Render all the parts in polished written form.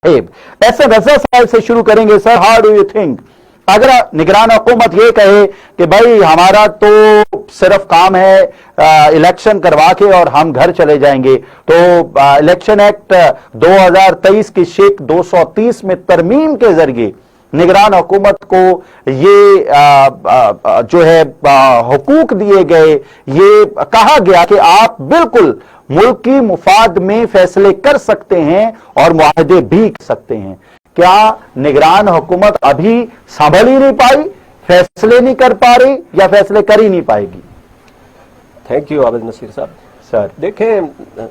ऐसे रजा साहब से शुरू करेंगे। Sir, how do you think, अगर निगरान हुकूमत ये कहे कि भाई हमारा तो सिर्फ काम है इलेक्शन करवा के और हम घर चले जाएंगे, तो इलेक्शन एक्ट 2023 की शेख 230 में तरमीम के जरिए निगरान हुकूमत को ये जो है हुकूक दिए गए, ये कहा गया कि आप बिल्कुल मुल्क की मुफाद में फैसले कर सकते हैं और मुआहदे भी कर सकते हैं। क्या निगरान हुकूमत अभी संभल ही नहीं पाई, फैसले नहीं कर पा रही, या फैसले कर ही नहीं पाएगी? थैंक यू आबिद नसीर साहब। सर देखें,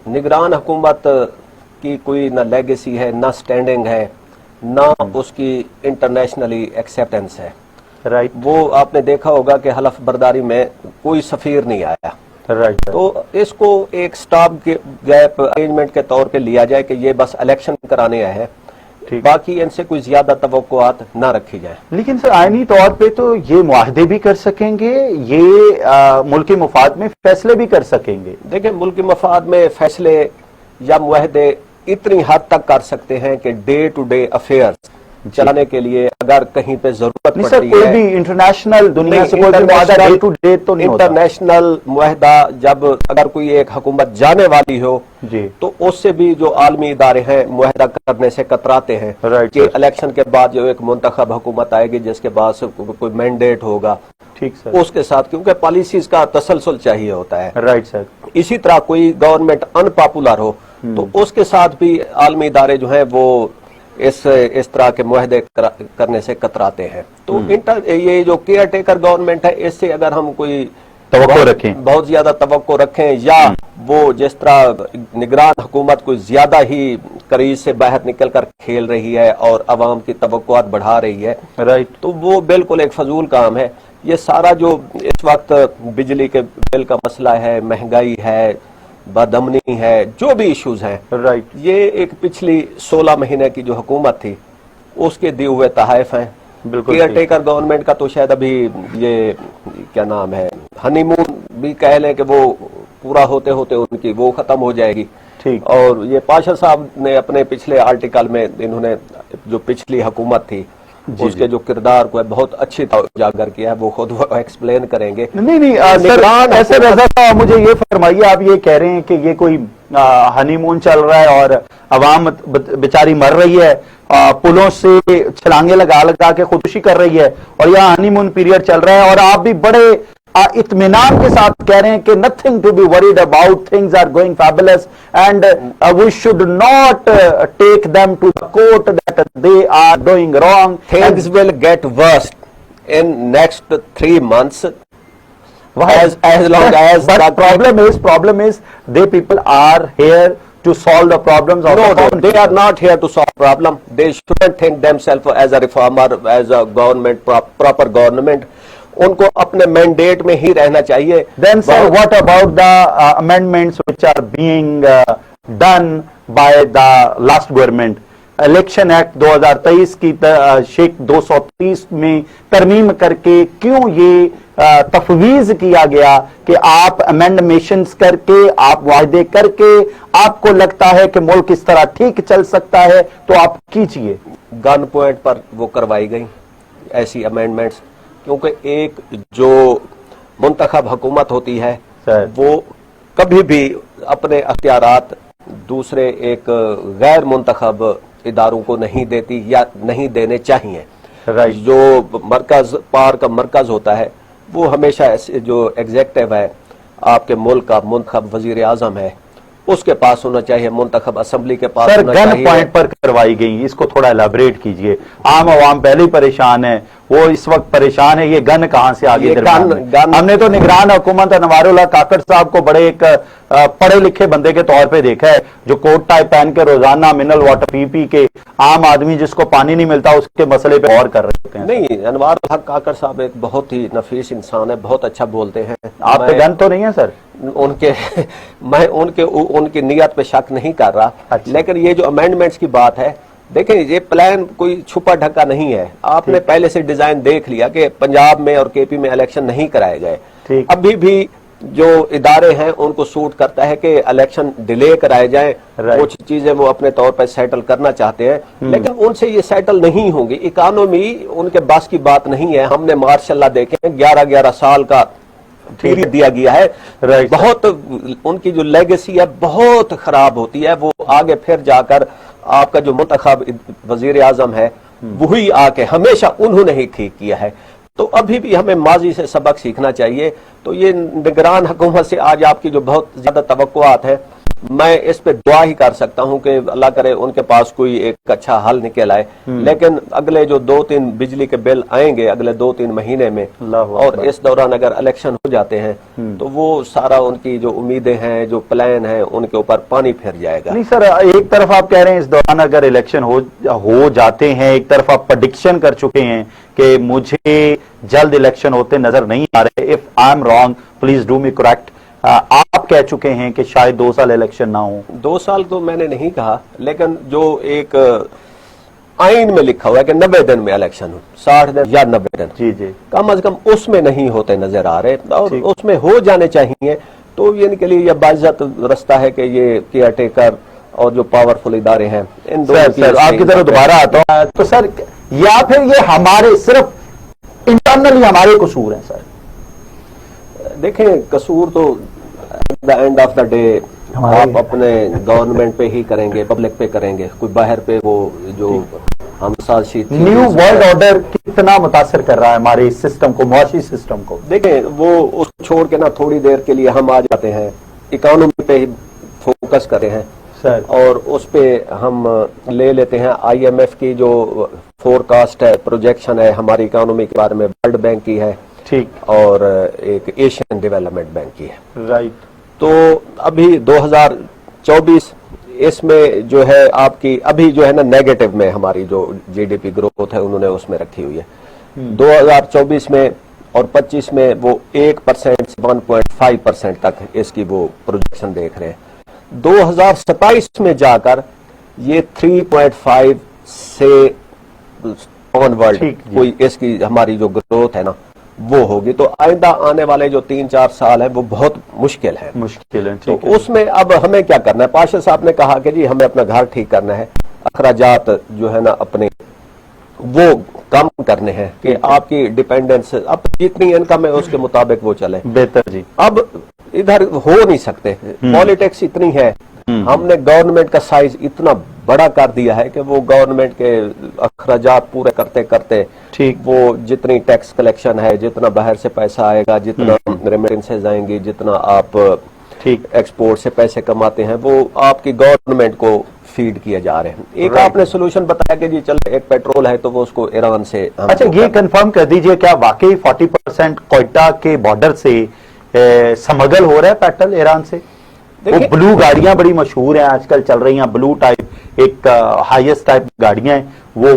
निगरान हुकूमत की कोई ना लेगेसी है, ना स्टैंडिंग है, ना उसकी इंटरनेशनली एक्सेप्टेंस है। राइट। वो आपने देखा होगा कि हलफ बर्दारी में कोई सफीर नहीं आया। राइट। तो इसको एक स्टॉप गैप अरेंजमेंट के तौर पे लिया जाए कि ये बस इलेक्शन कराने आए हैं, बाकी इनसे कोई ज्यादा तवक्कुआत ना रखी जाए। लेकिन सर, आईनी तौर पे तो ये मुआहदे भी कर सकेंगे, ये मुल्क के मुफाद में फैसले भी कर सकेंगे। देखिए, मुल्क के मफाद में फैसले या मुआहदे इतनी हद तक कर सकते हैं कि डे टू डे अफेयर्स चलाने के लिए अगर कहीं पे जरूरत पड़ती है, कोई भी इंटरनेशनल दुनिया से कोई मुआहदा डे टू डे तो नहीं होता। इंटरनेशनल मुआहदा जब अगर कोई एक हुकूमत जाने वाली हो जी, तो उससे भी जो आलमी इदारे हैं मुआहदा करने से कतराते हैं कि इलेक्शन के बाद जो एक मुंतखब हुकूमत आएगी जिसके बाद कोई मैंडेट होगा, ठीक सर, उसके साथ, क्योंकि पॉलिसीज का तसलसल चाहिए होता है। Right sir. इसी तरह कोई गवर्नमेंट अनपॉपुलर हो तो उसके साथ भी आलमी इदारे जो हैं वो इस तरह के मुआहदे करने से कतराते हैं। तो ये जो केयर टेकर गवर्नमेंट है, इससे अगर हम कोई तवक्को रखें, बहुत ज्यादा तवक्को रखें, या वो जिस तरह निगरान हुकूमत कोई ज्यादा ही करीज से बाहर निकल कर खेल रही है और अवाम की तवक्कुआत बढ़ा रही है, राइट, तो वो बिल्कुल एक फजूल काम है। ये सारा जो इस वक्त बिजली के बिल का मसला है, महंगाई है, बदअमनी है, जो भी इश्यूज हैं, राइट, ये एक पिछली 16 महीने की जो हुकूमत थी उसके दिए हुए तहाइफ हैं। केयर टेकर गवर्नमेंट का तो शायद अभी ये क्या नाम है, हनीमून भी कह लें कि वो पूरा होते होते उनकी वो खत्म हो जाएगी। ठीक। और ये पाशा साहब ने अपने पिछले आर्टिकल में इन्होंने जो पिछली हुकूमत थी उसके जो किरदार को है बहुत अच्छी तरह उजागर किया है, वो खुद वो एक्सप्लेन करेंगे। नहीं सर, ऐसे रजा साहब मुझे ये फरमाइए, आप ये कह रहे हैं कि ये कोई हनीमून चल रहा है और अवाम बेचारी मर रही है, पुलों से छलांगे लगा लगा के खुदकुशी कर रही है, और यहाँ हनीमून पीरियड चल रहा है, और आप भी बड़े इत्मीनान के साथ कह रहे हैं कि nothing to be worried about, things are going fabulous and we should not take them to the court that they are doing wrong, things will get worst in next 3 months as long as but problem is they people are here to solve the problems of no, they are not here to solve problem. They shouldn't think themselves as a reformer, as a government, proper government. उनको अपने mandate में ही रहना चाहिए। Then sir, what about the amendments which are being done by the last government? Election act 2023 की शेख 230 में तरमीम करके क्यों ये तफवीज किया गया कि आप अमेंडमेशंस करके, आप वायदे करके, आपको लगता है कि मुल्क इस तरह ठीक चल सकता है तो आप कीजिए। गन पॉइंट पर वो करवाई गई ऐसी अमेंडमेंट्स, क्योंकि एक जो मुंतखब हुकूमत होती है वो कभी भी अपने अख्तियारात दूसरे एक गैर मुंतखब इदारों को नहीं देती या नहीं देने चाहिए। जो मरकज पार का मरकज होता है वो हमेशा जो एग्जेक्टिव है आपके मुल्क का मुंतखब वजीर आजम है उसके पास होना चाहिए, मुंतखब असेंबली के पास होना चाहिए। गन पॉइंट पर करवाई गई, इसको थोड़ा इलाबरेट कीजिए। आम आवाम पहले ही परेशान है, वो इस वक्त परेशान है, ये गन कहां से आगे? हमने तो निगरान हुकूमत अनवारुल्लाह काकड़ साहब को बड़े एक पढ़े लिखे बंदे के तौर पे देखा है, जो कोट टाई पहन के रोजाना मिनरल वाटर पी के आम आदमी जिसको पानी नहीं मिलता उसके मसले पे गौर कर रहे हैं। नहीं, अनवारुल्लाह काकड़ साहब एक बहुत ही नफीस इंसान है, बहुत अच्छा बोलते हैं। आप पे गन तो नहीं है सर? मैं उनकी नियत पे शक नहीं कर रहा। अच्छा। लेकिन ये जो अमेंडमेंट्स की बात है, देखें ये प्लान कोई छुपा ढका नहीं है। आपने पहले से डिजाइन देख लिया कि पंजाब में और केपी में इलेक्शन नहीं कराए गए। अभी भी जो इदारे हैं उनको सूट करता है कि इलेक्शन डिले कराए जाएं, कुछ चीजें वो अपने तौर पर सेटल करना चाहते हैं, लेकिन उनसे ये सेटल नहीं होंगी। इकोनॉमी उनके बस की बात नहीं है। हमने मार्शाल्लाह देखे 11-11 साल का पीरियड दिया गया है, बहुत उनकी जो लेगेसी है बहुत खराब होती है। वो आगे फिर जाकर आपका जो मुंतखब वजीर आजम है वही आके हमेशा उन्होंने ही ठीक किया है। तो अभी भी हमें माजी से सबक सीखना चाहिए। तो ये निगरान हुकूमत से आज आपकी जो बहुत ज्यादा तवक्कुआत है, मैं इस पे दुआ ही कर सकता हूं कि अल्लाह करे उनके पास कोई एक अच्छा हल निकल आए। लेकिन अगले जो 2-3 बिजली के बिल आएंगे अगले 2-3 महीने में, और इस दौरान अगर इलेक्शन हो जाते हैं तो वो सारा उनकी जो उम्मीदें हैं, जो प्लान है, उनके ऊपर पानी फिर जाएगा। नहीं सर, एक तरफ आप कह रहे हैं इस दौरान अगर इलेक्शन हो जाते हैं, एक तरफ आप प्रेडिक्शन कर चुके हैं कि मुझे जल्द इलेक्शन होते नजर नहीं आ रहे। If I am wrong please do me correct. आप कह चुके हैं कि शायद 2 साल इलेक्शन ना हो। 2 साल तो मैंने नहीं कहा, लेकिन जो एक आइन में लिखा हुआ है कि 90 दिन में इलेक्शन हो, 60 दिन या 90 दिन, जी जी, कम अज कम उसमें नहीं होते नजर आ रहे, और उसमें हो जाने चाहिए। तो इनके लिए यह बाइज्जत रास्ता है कि ये केयर टेकर और जो पावरफुल इदारे हैं इन दोनों की आपकी तरफ दोबारा आता हूं। तो सर, या फिर ये हमारे सिर्फ इंटरनली हमारे कसूर है सर? देखें, कसूर तो at the end of the day आप अपने गवर्नमेंट पे ही करेंगे, पब्लिक पे करेंगे, कोई बाहर पे वो जो हम साजिश न्यू वर्ल्ड ऑर्डर कितना मुतासर कर रहा है हमारे इस सिस्टम को, मुआशी सिस्टम को? देखें, वो उसको छोड़ के ना थोड़ी देर के लिए हम आ जाते हैं, इकोनॉमी पे ही फोकस करते हैं सर, और उस पे हम ले लेते हैं IMF की जो फोरकास्ट है, प्रोजेक्शन है हमारी इकोनॉमी के बारे में, वर्ल्ड बैंक की है, ठीक, और एक एशियन डेवलपमेंट बैंक की है, राइट। तो अभी 2024 इसमें जो है आपकी अभी जो है ना नेगेटिव में हमारी जो GDP ग्रोथ है उन्होंने उसमें रखी हुई है। 2024 में और 25 में वो 1% से 1.5% तक इसकी वो प्रोजेक्शन देख रहे हैं। 2027 में जाकर ये 3.5 से ऑनवर्ड कोई इसकी हमारी जो ग्रोथ है ना वो होगी। तो आइंदा आने वाले जो 3-4 साल है वो बहुत मुश्किल है। तो उसमें अब हमें क्या करना है? पाशा साहब ने कहा कि जी हमें अपना घर ठीक करना है, अखराजात जो है ना अपने वो कम करने हैं कि आपकी डिपेंडेंस अब जितनी इनकम है उसके मुताबिक वो चले बेहतर। जी अब इधर हो नहीं सकते, पॉलिटिक्स इतनी है, हमने गवर्नमेंट का साइज इतना बड़ा कर दिया है कि वो गवर्नमेंट के अखराजात पूरे करते करते ठीक वो जितनी टैक्स कलेक्शन है, जितना बाहर से पैसा आएगा, जितना रेमिटेंसेज आएंगी, जितना आप ठीक एक्सपोर्ट से पैसे कमाते हैं, वो आपकी गवर्नमेंट को फीड किए जा रहे हैं। एक आपने सोल्यूशन बताया कि जी चल एक पेट्रोल है तो वो उसको ईरान से। अच्छा, ये कंफर्म कर दीजिए, क्या वाकई 40% कोयटा के बॉर्डर से स्मगल हो रहा है पेट्रोल ईरान से? वो ब्लू गाड़ियां बड़ी मशहूर हैं आजकल चल रही हैं, ब्लू टाइप एक हाईएस्ट टाइप गाड़ियां हैं, वो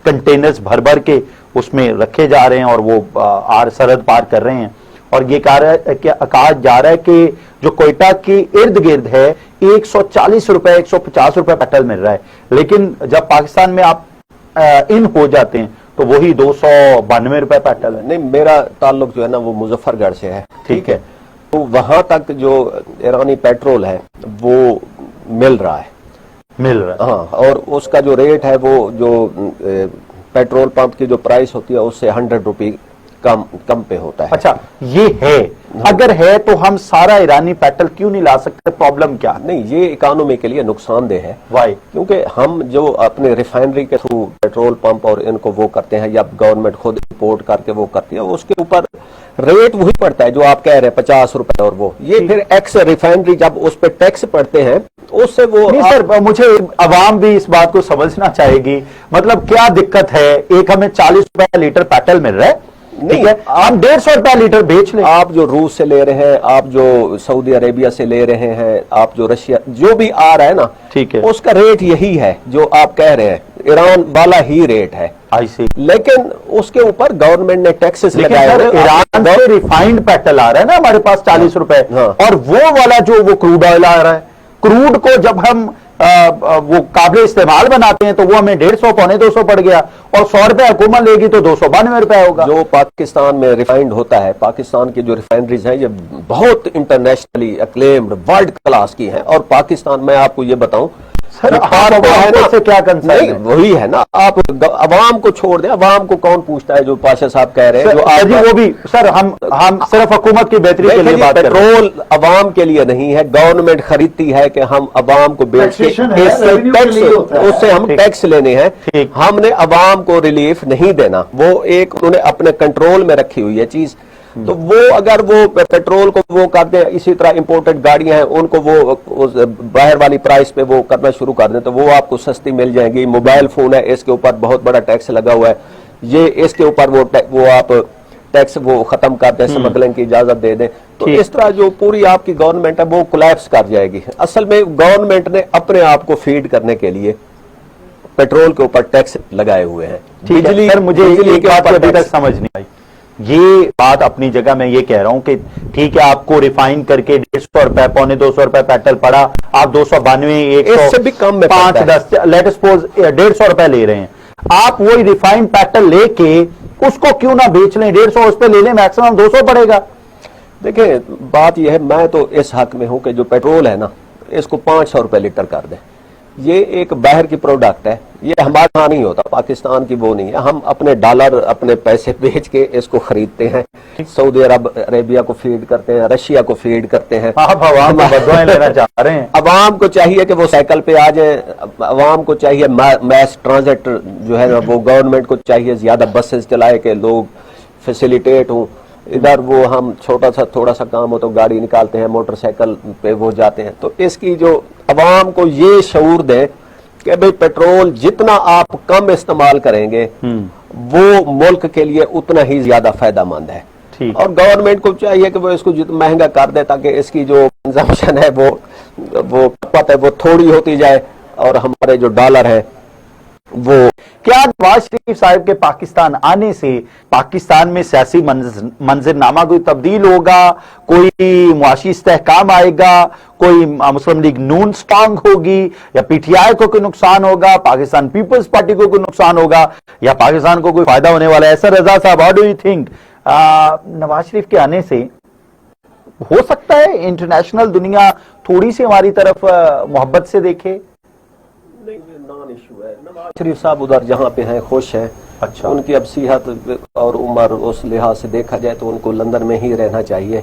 कंटेनर्स भर भर के उसमें रखे जा रहे हैं और वो सरहद पार कर रहे हैं। और ये कहा जा रहा है कि जो कोयटा के इर्द गिर्द है 140 रुपए 150 रुपए पेट्रोल मिल रहा है, लेकिन जब पाकिस्तान में आप इन हो जाते हैं तो वही 292 रुपए पेट्रोल है। नहीं, मेरा ताल्लुक जो है ना वो मुजफ्फरगढ़ से है, ठीक है, तो वहां तक जो ईरानी पेट्रोल है वो मिल रहा है। हाँ, और उसका जो रेट है वो जो पेट्रोल पंप की जो प्राइस होती है उससे 100 रुपये कम पे होता है। अच्छा, ये है, अगर है तो हम सारा ईरानी पेट्रोल क्यों नहीं ला सकते? प्रॉब्लम क्या? नहीं, ये इकोनॉमी के लिए नुकसानदेह है। वाई? क्योंकि हम जो अपने रिफाइनरी के थ्रू पेट्रोल पंप और इनको वो करते हैं या गवर्नमेंट खुद इंपोर्ट करके वो करती है, उसके ऊपर रेट वही पड़ता है जो आप कह रहे हैं 50 रुपए, और वो ये फिर एक्स रिफाइनरी जब उस पर टैक्स पड़ते हैं उससे वो नहीं सर, मुझे अवाम भी इस बात को समझना चाहेगी, मतलब क्या दिक्कत है? एक हमें 40 रुपए लीटर पेट्रोल मिल रहा है, नहीं है, आप 150 रुपया लीटर बेच लें। आप जो रूस से ले रहे हैं, आप जो सऊदी अरेबिया से ले रहे हैं, आप जो रशिया जो भी आ रहा है ना, ठीक है, उसका रेट यही है जो आप कह रहे हैं, ईरान वाला ही रेट है। लेकिन उसके ऊपर गवर्नमेंट ने टैक्सेस लगाए हैं। ईरान से रिफाइंड पेट्रोल आ रहा है ना हमारे पास 40 रुपए, और वो वाला जो वो क्रूड ऑयल आ रहा है, क्रूड को जब हम वो काबिल इस्तेमाल बनाते हैं तो वो हमें 150 पौने 200 पड़ गया, और 100 रुपए हुकूमत लेगी तो 292 रुपए होगा। जो पाकिस्तान में रिफाइंड होता है, पाकिस्तान की जो रिफाइनरीज हैं ये बहुत इंटरनेशनल एक्लेम्ड वर्ल्ड क्लास की हैं, और पाकिस्तान में आपको ये बताऊं सर, आपको है ना से क्या कंसर्न है? वही है ना, आप अवाम को छोड़ दें, अवाम को कौन पूछता है, जो पाशा साहब कह रहे हैं जो आप वो भी सर, हम सिर्फ हुकूमत की बेहतरी के लिए बात कर रहे हैं। पेट्रोल अवाम के लिए नहीं है, गवर्नमेंट खरीदती है कि हम अवाम को बेच के उससे हम टैक्स लेने हैं, हमने अवाम को रिलीफ नहीं देना, वो एक उन्होंने अपने कंट्रोल में रखी हुई है चीज। तो वो अगर वो पेट्रोल को वो कर दें, इसी तरह इंपोर्टेड गाड़ियां हैं उनको वो बाहर वाली प्राइस पे वो करना शुरू कर दें तो वो आपको सस्ती मिल जाएंगी। मोबाइल फोन है, इसके ऊपर बहुत बड़ा टैक्स लगा हुआ है, ये इसके ऊपर वो आप टैक्स वो खत्म कर दें, स्मगलिंग की इजाजत दे दें, तो इस तरह जो पूरी आपकी गवर्नमेंट है वो कोलैप्स कर जाएगी। असल में गवर्नमेंट ने अपने आप को फीड करने के लिए पेट्रोल के ऊपर टैक्स लगाए हुए हैं। बिजली, मुझे एक बात अभी तक समझ नहीं आई। ये बात अपनी जगह मैं ये कह रहा हूं कि ठीक है, आपको रिफाइन करके 150 रुपए पौने 200 रुपए पेट्रोल पड़ा, आप 292 इससे भी कम में 5-10 लेट सपोज 150 रुपए ले रहे हैं, आप वही रिफाइंड पेट्रोल लेके उसको क्यों ना बेच लें, 150 उस पे ले लें, मैक्सिमम 200 पड़ेगा। देखिए बात यह है, मैं तो इस हक में हूं कि जो पेट्रोल है ना इसको 500 रुपए लीटर कर दें। ये एक बाहर की प्रोडक्ट है, ये हमारे यहाँ नहीं होता, पाकिस्तान की वो नहीं है। हम अपने डॉलर अपने पैसे बेच के इसको खरीदते हैं, सऊदी अरेबिया को फीड करते हैं, रशिया को फीड करते हैं। आप अवाम को बददुआएं लेना चाह रहे हैं। अवाम को चाहिए कि वो साइकिल पे आ जाए, अवाम को चाहिए मैस ट्रांजिट जो है ना, वो गवर्नमेंट को चाहिए ज्यादा बसेस चलाए कि लोग फैसिलिटेट हों। इधर वो हम थोड़ा सा काम हो तो गाड़ी निकालते हैं, मोटरसाइकिल पे वो जाते हैं। तो इसकी जो अवाम को ये शऊर दें कि भाई पेट्रोल जितना आप कम इस्तेमाल करेंगे वो मुल्क के लिए उतना ही ज्यादा फायदेमंद है। और गवर्नमेंट को चाहिए कि वो इसको जितना महंगा कर दे ताकि इसकी जो कंजम्पशन है वो खपत है वो थोड़ी होती जाए, और हमारे जो डॉलर है वो। क्या नवाज शरीफ साहब के पाकिस्तान आने से पाकिस्तान में सियासी मंजरनामा कोई तब्दील होगा, कोई मुआशी इस्तेहकाम आएगा, कोई मुस्लिम लीग नून स्ट्रांग होगी, या पीटीआई को कोई नुकसान होगा, पाकिस्तान पीपल्स पार्टी को कोई नुकसान होगा, या पाकिस्तान को कोई फायदा होने वाला है? ऐसा Raza sahab, how do you think Nawaz Sharif के आने से हो सकता है इंटरनेशनल दुनिया थोड़ी सी हमारी तरफ मोहब्बत से देखे? नॉन इशू है, नवाज शरीफ साहब उधर जहाँ पे हैं खुश हैं। अच्छा, उनकी अब सेहत और उम्र उस लिहाज से देखा जाए तो उनको लंदन में ही रहना चाहिए।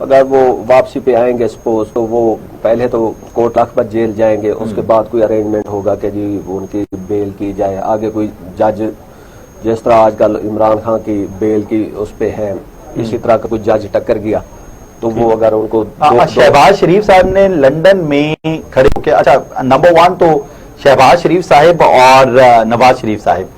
अगर वो वापसी पे आएंगे सपोज तो वो पहले तो कोट लखपत जेल जाएंगे, उसके बाद कोई अरेंजमेंट होगा कि जी उनकी बेल की जाए। आगे कोई जज, जिस तरह आजकल इमरान खान की बेल की उस पे है, इसी तरह का कोई जज टक्कर गया तो वो अगर उनको शहबाज शरीफ साहब ने लंदन में खड़े होकर, अच्छा नंबर 1 तो शहबाज शरीफ साहब और नवाज शरीफ साहब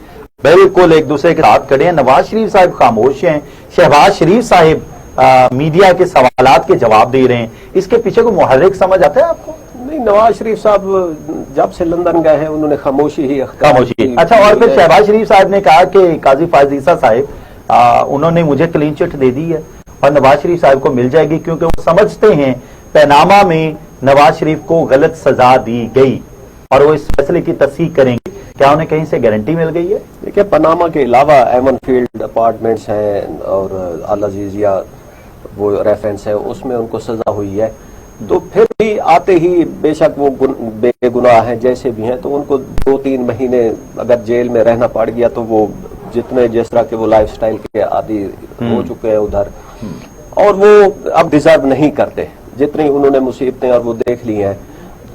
बिल्कुल एक दूसरे के साथ खड़े हैं। नवाज शरीफ साहब खामोश हैं, शहबाज शरीफ साहब मीडिया के सवालात के जवाब दे रहे हैं। इसके पीछे को मुहर्रिक समझ आता है आपको? नहीं, नवाज शरीफ साहब जब से लंदन गए हैं उन्होंने खामोशी। अच्छा, और फिर शहबाज शरीफ साहब ने कहा कि काजी फायज ईसा साहब उन्होंने मुझे क्लीन चिट दे दी है और नवाज शरीफ साहब को मिल जाएगी, क्योंकि वो समझते हैं पैनामा में नवाज शरीफ को गलत सजा दी गई और वो इस फैसले की तस्दीक करेंगे। क्या उन्हें कहीं से गारंटी मिल गई है? देखिए, पनामा के अलावा एमन फील्ड अपार्टमेंट्स हैं और अल अजीजिया वो रेफरेंस है, उसमें उनको सजा हुई है। तो फिर भी आते ही बेशक वो बेगुनाह हैं जैसे भी हैं, तो उनको 2-3 महीने अगर जेल में रहना पड़ गया तो वो जितने जिस तरह के वो लाइफस्टाइल के आदी हो चुके हैं उधर, और वो अब डिजर्व नहीं करते जितनी उन्होंने मुसीबतें और वो देख ली हैं।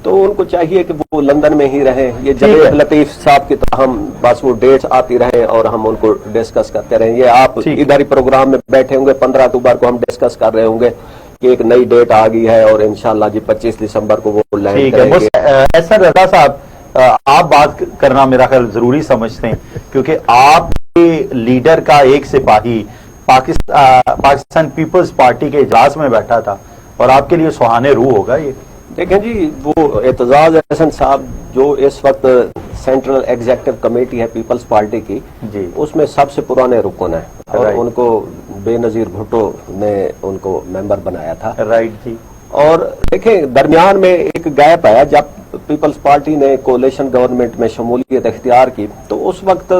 तो उनको चाहिए कि वो लंदन में ही रहें। ये जवेद लतीफ साहब की तरह हम बस वो डेट्स आती रहे और हम उनको डिस्कस करते रहें। ये आप इधर ही प्रोग्राम में बैठे होंगे, 15 अक्टूबर को हम डिस्कस कर रहे होंगे कि एक नई डेट आ गई है और इंशाल्लाह जी 25 दिसंबर को वो लैंड करेंगे। ऐसा रजा साहब, आप बात करना मेरा ख्याल जरूरी समझते हैं, क्योंकि आपके लीडर का एक सिपाही पाकिस्तान पीपल्स पार्टी के इजलास में बैठा था और आपके लिए सुहाने रूह होगा ये। देखें जी, वो एतजाज अहसन साहब जो इस वक्त सेंट्रल एग्जीक्यूटिव कमेटी है पीपल्स पार्टी की जी, उसमें सबसे पुराने रुकन है और उनको बेनजीर भुट्टो ने उनको मेंबर बनाया था। राइट जी। और देखें दरमियान में एक गैप आया जब पीपल्स पार्टी ने कोalition गवर्नमेंट में शमूलियत इख्तियार की, तो उस वक्त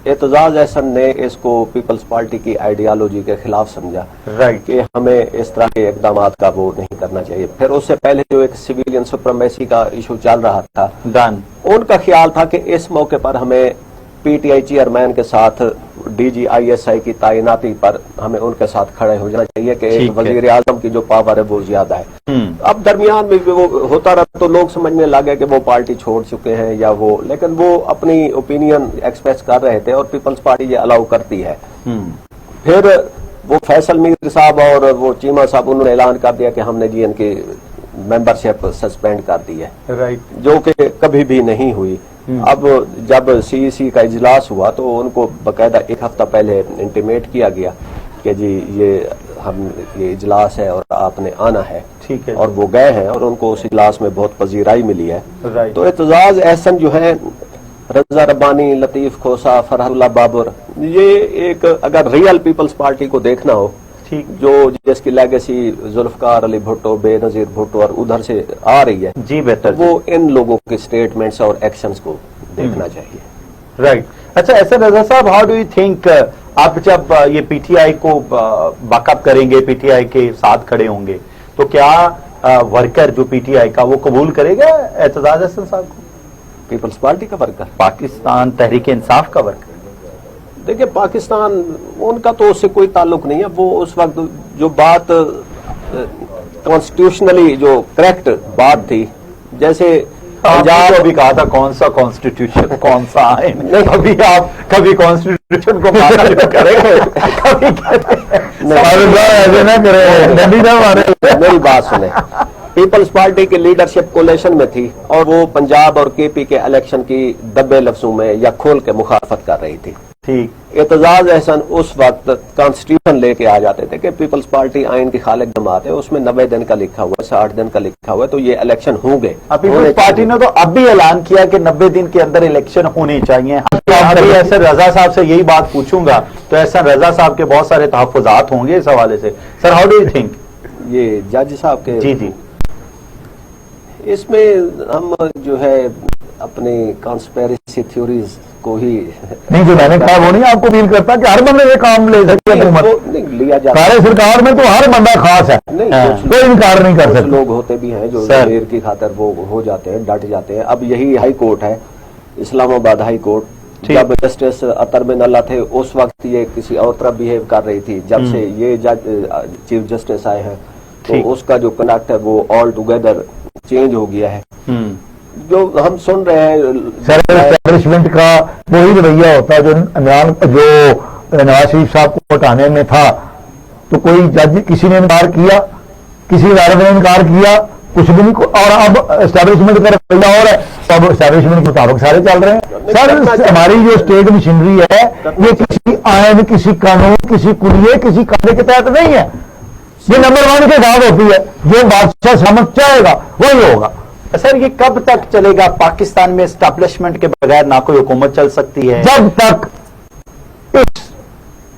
एतजाज अहसन ने इसको पीपल्स पार्टी की आइडियालॉजी के खिलाफ समझा कि हमें इस तरह के इकदाम का वो नहीं करना चाहिए। फिर उससे पहले जो एक सिविलियन सुप्रीमेसी का इशू चल रहा था, उनका ख्याल था कि इस मौके पर हमें पीटीआई चेयरमैन के साथ DGISI की तैनाती पर हमें उनके साथ खड़े हो जाना चाहिए कि एक वजीर आजम की जो पावर है वो ज्यादा है। अब दरमियान में वो होता रहा तो लोग समझने लगे कि वो पार्टी छोड़ चुके हैं या वो, लेकिन वो अपनी ओपिनियन एक्सप्रेस कर रहे थे और पीपल्स पार्टी ये अलाउ करती है। फिर वो फैसल मीर साहब और वो चीमा साहब उन्होंने ऐलान कर दिया कि हमने जी इनकी मेंबरशिप सस्पेंड कर दी है, जो कि कभी भी नहीं हुई। अब जब CEC का इजलास हुआ तो उनको बकायदा एक हफ्ता पहले इंटीमेट किया गया कि जी ये इजलास है और आपने आना है, ठीक है, और वो गए हैं और उनको उस इजलास में बहुत पजीराई मिली है। तो एतजाज अहसन जो है, रजा रब्बानी, लतीफ खोसा, फरहतुल्लाह बाबर, ये एक अगर रियल पीपल्स पार्टी को देखना हो, जो जिसकी लेगेसी जुल्फकार अली भुट्टो, बेनजीर भुट्टो और उधर से आ रही है, जी बेहतर, वो इन लोगों के स्टेटमेंट्स और एक्शंस को देखना चाहिए। राइट। अच्छा, ऐसे रजा sahab, how do you think, आप जब ये पीटीआई को बैकअप करेंगे, पीटीआई के साथ खड़े होंगे, तो क्या वर्कर जो पीटीआई का वो कबूल करेगा एतजाज अहसन साहब को? पीपल्स पार्टी का वर्कर, पाकिस्तान तहरीक इंसाफ का वर्कर? देखिए, पाकिस्तान उनका तो उससे कोई ताल्लुक नहीं है। वो उस वक्त जो बात कॉन्स्टिट्यूशनली जो करेक्ट बात थी, जैसे पंजाब अभी कहा था कौन सा कॉन्स्टिट्यूशन, कौन सा आइन, अभी आप कभी कॉन्स्टिट्यूशन को करेंगे, मेरी बात सुने। पीपल्स पार्टी की लीडरशिप कोलेशन में थी और वो पंजाब और केपी के इलेक्शन की दबे लफ्जों में या खोल के मुखालफत कर रही थी। ठीक। एतजाज अहसन उस वक्त कॉन्स्टिट्यूशन लेके आ जाते थे कि पीपल्स पार्टी आइन की खालिक जमात है, उसमें 90 दिन का लिखा हुआ है, 60 दिन का लिखा हुआ है, तो ये इलेक्शन होंगे। पीपल्स पार्टी ने तो अब भी ऐलान किया कि 90 दिन के अंदर इलेक्शन होने चाहिए। अभी ऐसे रजा साहब से यही बात पूछूंगा तो ऐसा रजा साहब के बहुत सारे तहफ्फुजात होंगे इस हवाले से। Sir, how do you think? ये जज साहब के, जी, इसमें हम जो है अपनी कॉन्स्पिरेसी थ्योरीज को ही नहीं, जो मैंने कहा वो नहीं आपको फील करता कि हर बंदे ये काम ले सकते नहीं लिया जाता है। सरकार में तो हर बंदा खास है, कोई इनकार नहीं कर सकता। लोग होते भी हैं जो देर की खातर वो हो जाते हैं, डट जाते हैं। अब यही हाई कोर्ट है, इस्लामाबाद हाई कोर्ट, जब जस्टिस अतर बिन अल्लाह थे उस वक्त ये किसी और तरह बिहेव कर रही थी। जब से ये चीफ जस्टिस आए हैं तो उसका जो कंडक्ट है वो ऑल टुगेदर चेंज हो गया है। जो हम सुन रहे हैं सर, एस्टैब्लिशमेंट का वही रवैया होता है जो नवाज शरीफ साहब को हटाने में था। तो कोई जज, किसी ने इनकार किया, किसी अदालत ने इनकार किया, कुछ भी नहीं। और अब एस्टैब्लिशमेंट का रवैया और है, तो अब एस्टैब्लिशमेंट के मुताबिक सारे चल रहे हैं। सर, हमारी जो स्टेट मशीनरी है ये किसी आयन, किसी कानून, किसी कुलिये, किसी कायदे के तहत नहीं है। ये नंबर 1 के साथ होती है, जो बादशाह समझ चाहेगा वही होगा। सर, ये कब तक चलेगा? पाकिस्तान में एस्टैब्लिशमेंट के बगैर ना कोई हुकूमत चल सकती है। जब तक इस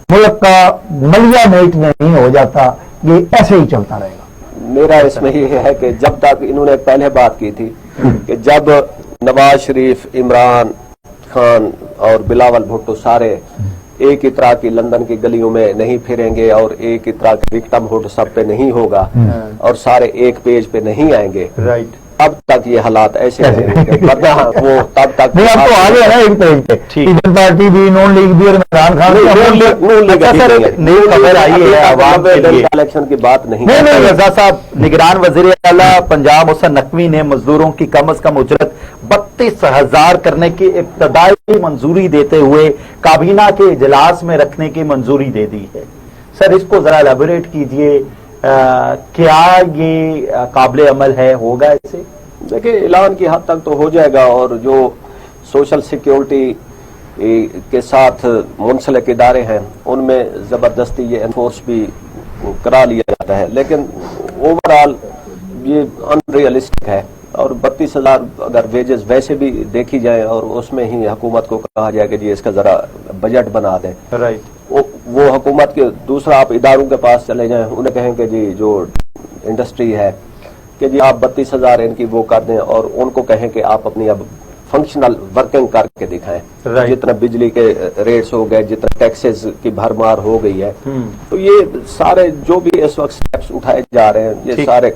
मुल्क का मलिया मेट नहीं हो जाता ये ऐसे ही चलता रहेगा। मेरा इसमें ये है कि जब तक, इन्होंने पहले बात की थी कि जब नवाज शरीफ, इमरान खान और बिलावल भुट्टो सारे एक ही तरह की लंदन की गलियों में नहीं फिरेंगे और एक ही तरह का विक्टिमहुड सब पे नहीं होगा और सारे एक पेज पे नहीं आएंगे, राइट, अब तक ये हालात ऐसे रहेंगे। वरना वो तब तक नहीं, अब तो आ गया ना एक पेज पे। पीपल्स पार्टी भी, नॉन लीग भी और इमरान खान भी। नई खबर आई है आवाम के लिए, इलेक्शन की बात नहीं। रजा साहब, निगरान वज़ीर आला पंजाब हुसैन नकवी ने मजदूरों की कम से कम उजरत 32,000 करने की इब्तदाई मंजूरी देते हुए काबीना के इजलास में रखने की मंजूरी दे दी है। सर, इसको जरा एलैबोरेट कीजिए, क्या ये काबिल अमल है, होगा ऐसे? देखिए, ऐलान की हद तक तो हो जाएगा और जो सोशल सिक्योरिटी के साथ मुंसलिक इदारे हैं उनमें जबरदस्ती ये एनफोर्स भी करा लिया जाता है, लेकिन ओवरऑल ये अनरियलिस्टिक है। और 32,000 अगर वेजेस वैसे भी देखी जाए और उसमें ही हुकूमत को कहा जाए कि जी इसका जरा बजट बना दें, राइट, वो हुकूमत के दूसरा आप इदारों के पास चले जाएं, उन्हें कहें कि जी जो इंडस्ट्री है कि जी आप 32,000 इनकी वो कर दें और उनको कहें कि आप अपनी अब फंक्शनल वर्किंग करके दिखाएं। जितना बिजली के रेट्स हो गए, जितना टैक्सेस की भरमार हो गई है, तो ये सारे जो भी इस वक्त स्टेप्स उठाए जा रहे हैं, ये सारे